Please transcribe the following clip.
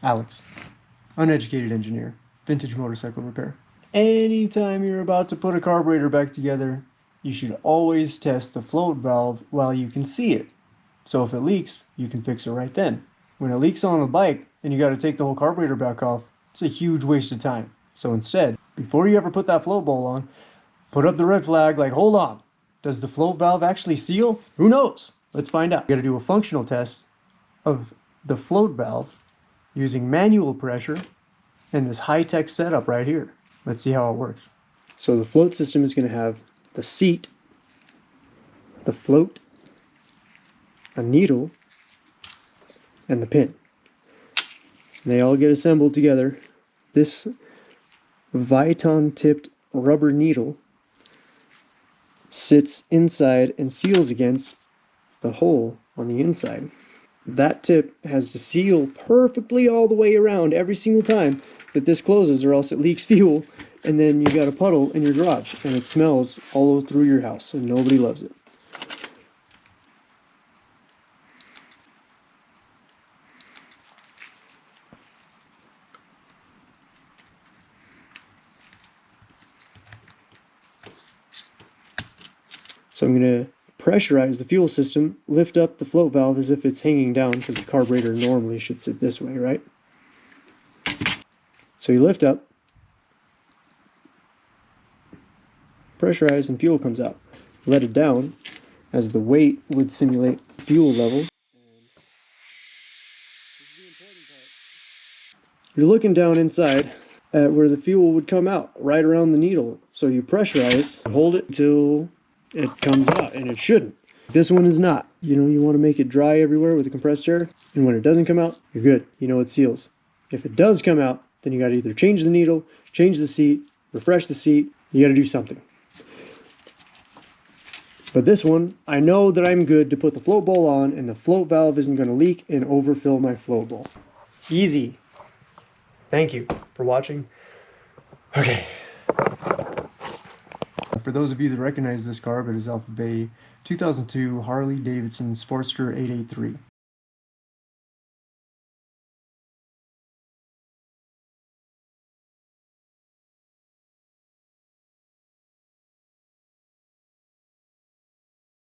Alex, uneducated engineer, vintage motorcycle repair. Anytime you're about to put a carburetor back together, you should always test the float valve while you can see it. So if it leaks, you can fix it right then. When it leaks on a bike and you got to take the whole carburetor back off, it's a huge waste of time. So instead, before you ever put that float bowl on, put up the red flag like, hold on, does the float valve actually seal? Who knows? Let's find out. You got to do a functional test of the float valve using manual pressure and this high-tech setup right here. Let's see how it works. So the float system is going to have the seat, the float, a needle, and the pin. And they all get assembled together. This Viton-tipped rubber needle sits inside and seals against the hole on the inside. That tip has to seal perfectly all the way around every single time that this closes, or else it leaks fuel, and then you got a puddle in your garage and it smells all through your house and nobody loves it. So I'm going to pressurize the fuel system, lift up the float valve as if it's hanging down, because the carburetor normally should sit this way, right? So you lift up, pressurize, and fuel comes out. Let it down as the weight would simulate fuel level. You're looking down inside at where the fuel would come out, right around the needle. So you pressurize and hold it until it comes out, and it shouldn't. This one is not. You know, you want to make it dry everywhere with the compressed air, and when it doesn't come out, you're good. You know it seals. If it does come out, then you got to either change the needle, change the seat, refresh the seat. You got to do something. But this one, I know that I'm good to put the float bowl on, and the float valve isn't going to leak and overfill my float bowl. Easy. Thank you for watching. Okay. For those of you that recognize this carb, it is off of a 2002 Harley Davidson Sportster 883.